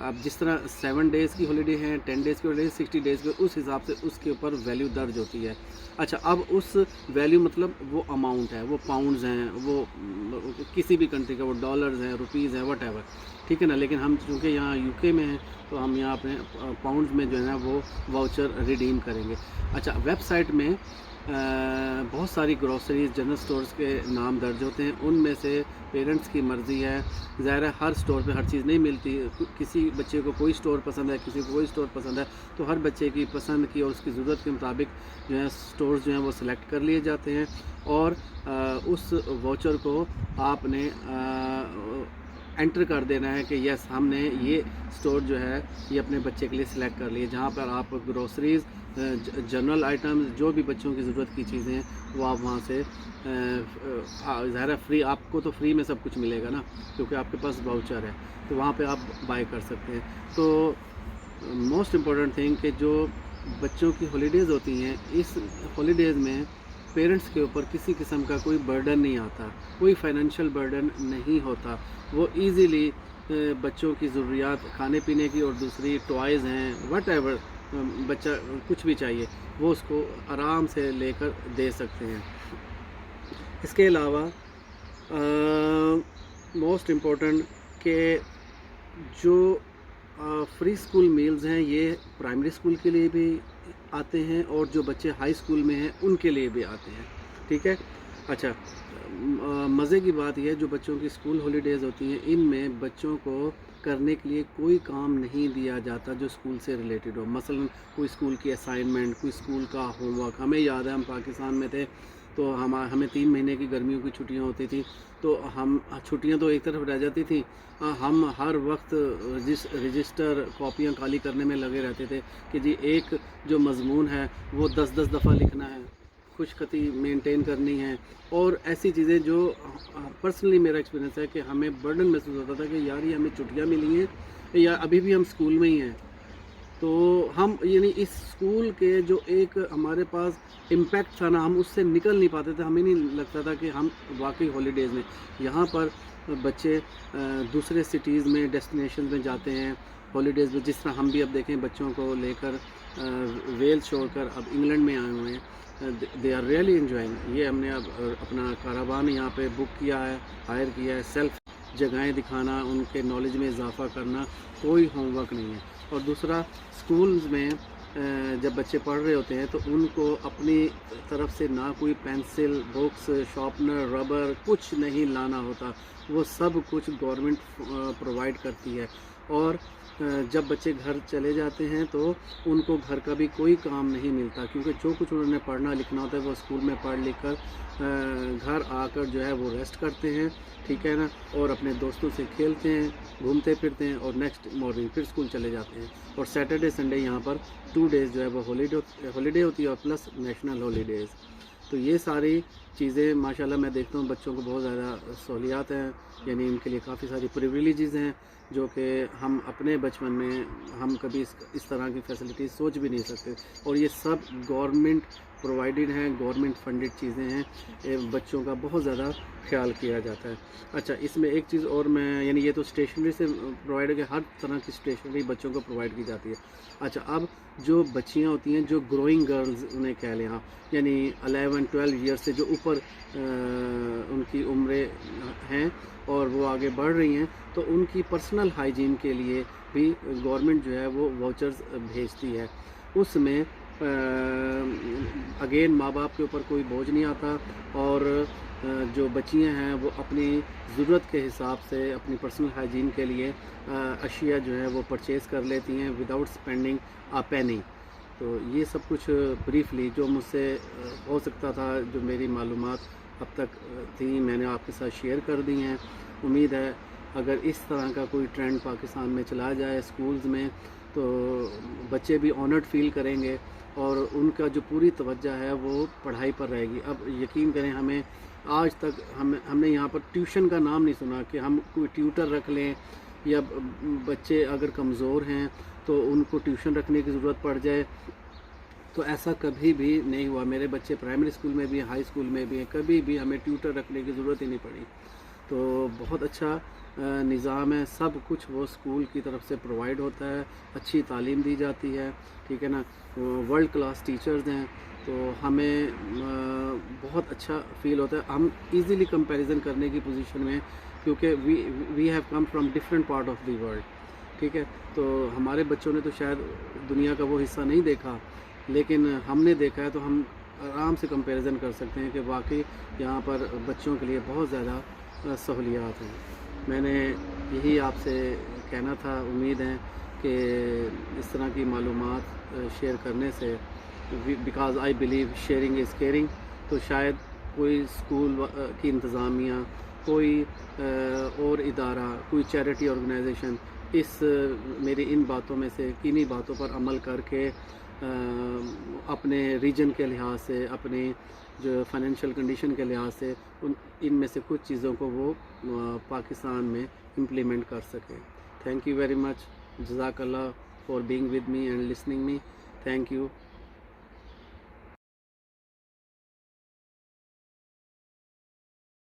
اب جس طرح 7 ڈیز کی ہالیڈے ہیں، 10 ڈیز کی ہالیڈے، 60 ڈیز کے اس حساب سے اس کے اوپر ویلیو درج ہوتی ہے. اچھا اب اس ویلیو مطلب وہ اماؤنٹ ہے، وہ پاؤنڈز ہیں، وہ کسی بھی کنٹری کا، وہ ڈالرز ہیں، روپیز ہیں، وٹ ایور، ٹھیک ہے نا. لیکن ہم چونکہ یہاں یو کے میں ہیں تو ہم یہاں اپنے پاؤنڈز میں جو ہے نا وہ واؤچر ریڈیم کریں گے. اچھا ویب سائٹ میں بہت ساری گروسریز جنرل سٹورز کے نام درج ہوتے ہیں. ان میں سے پیرنٹس کی مرضی ہے، ظاہر ہے ہر سٹور پہ ہر چیز نہیں ملتی. کسی بچے کو کوئی سٹور پسند ہے، کسی کو کوئی سٹور پسند ہے، تو ہر بچے کی پسند کی اور اس کی ضرورت کے مطابق جو ہے سٹورز جو ہیں وہ سلیکٹ کر لیے جاتے ہیں. اور اس واؤچر کو آپ نے انٹر کر دینا ہے کہ یس ہم نے یہ سٹور جو ہے یہ اپنے بچے کے لیے سلیکٹ کر لیے، جہاں پر آپ گروسریز، جنرل آئٹمز، جو بھی بچوں کی ضرورت کی چیزیں ہیں وہ آپ وہاں سے ظاہر ہے فری، آپ کو تو فری میں سب کچھ ملے گا نا کیونکہ آپ کے پاس واؤچر ہے، تو وہاں پہ آپ بائی کر سکتے ہیں. تو موسٹ امپورٹنٹ تھنگ کہ جو بچوں کی ہالیڈیز ہوتی ہیں، اس ہالیڈیز میں پیرنٹس کے اوپر کسی قسم کا کوئی برڈن نہیں آتا، کوئی فائنینشیل برڈن نہیں ہوتا. وہ ایزیلی بچوں کی ضروریات کھانے پینے کی اور دوسری ٹوائز ہیں، وٹ ایور بچہ کچھ بھی چاہیے وہ اس کو آرام سے لے کر دے سکتے ہیں. اس کے علاوہ موسٹ امپورٹنٹ کہ جو فری اسکول میلز ہیں یہ پرائمری اسکول کے لیے بھی آتے ہیں اور جو بچے ہائی اسکول میں ہیں ان کے لیے بھی آتے ہیں، ٹھیک ہے. اچھا مزے کی بات یہ ہے جو بچوں کی اسکول ہالیڈیز ہوتی ہیں ان میں بچوں کو کرنے کے لیے کوئی کام نہیں دیا جاتا جو اسکول سے ریلیٹڈ ہو. مثلا کوئی اسکول کی اسائنمنٹ، کوئی اسکول کا ہوم ورک. ہمیں یاد ہے ہم پاکستان میں تھے تو ہمیں 3 مہینے کی گرمیوں کی چھٹیاں ہوتی تھیں، تو ہم چھٹیاں تو ایک طرف رہ جاتی تھیں، ہم ہر وقت رجسٹر کاپیاں خالی کرنے میں لگے رہتے تھے کہ جی ایک جو مضمون ہے وہ 10 دفعہ لکھنا ہے، خوش خطی مینٹین کرنی ہے اور ایسی چیزیں جو پرسنلی میرا ایکسپیرینس ہے کہ ہمیں برڈن محسوس ہوتا تھا کہ یار یہ ہمیں چھٹیاں ملی ہیں یا ابھی بھی ہم اسکول میں ہی ہیں. تو ہم یعنی اس اسکول کے جو ایک ہمارے پاس امپیکٹ تھا نا ہم اس سے نکل نہیں پاتے تھے. ہمیں نہیں لگتا تھا کہ ہم واقعی ہالیڈیز میں یہاں پر بچے دوسرے سٹیز میں ڈیسٹینیشن میں جاتے ہیں ہالیڈیز میں. جس طرح ہم بھی اب دیکھیں بچوں کو لے کر ویلز چھوڑ کر اب انگلینڈ میں آئے ہوئے ہیں. They are really enjoying. یہ ہم نے اب اپنا کاروان یہاں پہ بک کیا ہے، ہائر کیا ہے. سیلف جگہیں دکھانا، ان کے نالج میں اضافہ کرنا، کوئی ہوم ورک نہیں ہے. اور دوسرا اسکولز میں جب بچے پڑھ رہے ہوتے ہیں تو ان کو اپنی طرف سے نہ کوئی پینسل، بکس، شارپنر، ربر کچھ نہیں لانا ہوتا. وہ سب کچھ گورنمنٹ پرووائڈ کرتی ہے. اور جب بچے گھر چلے جاتے ہیں تو ان کو گھر کا بھی کوئی کام نہیں ملتا کیونکہ جو کچھ انہوں نے پڑھنا لکھنا ہوتا ہے وہ اسکول میں پڑھ لکھ کر گھر آ کر جو ہے وہ ریسٹ کرتے ہیں، ٹھیک ہے نا، اور اپنے دوستوں سے کھیلتے ہیں، گھومتے پھرتے ہیں اور نیکسٹ مارننگ پھر اسکول چلے جاتے ہیں. اور سیٹرڈے سنڈے یہاں پر 2 ڈیز جو ہے وہ ہالیڈے ہوتی ہے اور پلس نیشنل ہالیڈیز. تو یہ ساری چیزیں ماشاءاللہ میں دیکھتا ہوں بچوں کو بہت زیادہ سہولیات ہیں، یعنی ان کے لیے کافی ساری پریویلیجز ہیں جو کہ ہم اپنے بچپن میں ہم کبھی اس طرح کی فیسلٹیز سوچ بھی نہیں سکتے. اور یہ سب گورنمنٹ پرووائڈڈ ہیں، گورنمنٹ فنڈڈ چیزیں ہیں. بچوں کا بہت زیادہ خیال کیا جاتا ہے. اچھا اس میں ایک چیز اور میں یعنی یہ تو اسٹیشنری سے پرووائڈ ہے کہ ہر طرح کی اسٹیشنری بچوں کو پرووائڈ کی جاتی ہے. اچھا اب جو بچیاں ہوتی ہیں جو گروئنگ گرلز انہیں کہہ لیں آپ، یعنی 11-12 ایئر سے جو اوپر ان کی عمریں ہیں اور وہ آگے بڑھ رہی ہیں، تو ان کی پرسنل ہائیجین کے لیے بھی گورنمنٹ جو ہے وہ واؤچرز بھیجتی ہے. اس میں اگین ماں باپ کے اوپر کوئی بوجھ نہیں آتا اور جو بچیاں ہیں وہ اپنی ضرورت کے حساب سے اپنی پرسنل ہائیجین کے لیے اشیاء جو ہے وہ پرچیز کر لیتی ہیں وداؤٹ اسپینڈنگ اے پینی. تو یہ سب کچھ بریفلی جو مجھ سے ہو سکتا تھا، جو میری معلومات اب تک تھیں، میں نے آپ کے ساتھ شیئر کر دی ہیں. امید ہے اگر اس طرح کا کوئی ٹرینڈ پاکستان میں چلا جائے اسکولز میں تو بچے بھی آنرڈ فیل کریں گے اور ان کا جو پوری توجہ ہے وہ پڑھائی پر رہے گی. اب یقین کریں ہمیں آج تک ہم نے یہاں پر ٹیوشن کا نام نہیں سنا کہ ہم کوئی ٹیوٹر رکھ لیں یا بچے اگر کمزور ہیں تو ان کو ٹیوشن رکھنے کی ضرورت پڑ جائے. تو ایسا کبھی بھی نہیں ہوا. میرے بچے پرائمری اسکول میں بھی ہیں، ہائی اسکول میں بھی ہیں، کبھی بھی ہمیں ٹیوٹر رکھنے کی ضرورت ہی نہیں پڑی. تو بہت اچھا نظام ہے، سب کچھ وہ اسکول کی طرف سے پرووائڈ ہوتا ہے، اچھی تعلیم دی جاتی ہے، ٹھیک ہے نا، ورلڈ کلاس ٹیچرز ہیں، تو ہمیں بہت اچھا فیل ہوتا ہے. ہم ایزیلی کمپیریزن کرنے کی پوزیشن میں، کیونکہ we have come from different part of the world, ٹھیک ہے. تو ہمارے بچوں نے تو شاید دنیا کا وہ حصہ نہیں دیکھا، لیکن ہم نے دیکھا ہے، تو ہم آرام سے کمپیریزن کر سکتے ہیں کہ واقعی یہاں پر بچوں کے لیے بہت زیادہ سہولیات ہیں. میں نے یہی آپ سے کہنا تھا. امید ہے کہ اس طرح کی معلومات شیئر کرنے سے، because I believe sharing is caring, تو شاید کوئی اسکول کی انتظامیہ، کوئی اور ادارہ، کوئی چیریٹی آرگنائزیشن اس میری ان باتوں میں سے، کنی باتوں پر عمل کر کے اپنے ریجن کے لحاظ سے، اپنے جو فائنینشیل کنڈیشن کے لحاظ سے ان میں سے کچھ چیزوں کو وہ پاکستان میں امپلیمنٹ کر سکے. Thank you very much. جزاک اللہ for being with me and listening me. Thank you.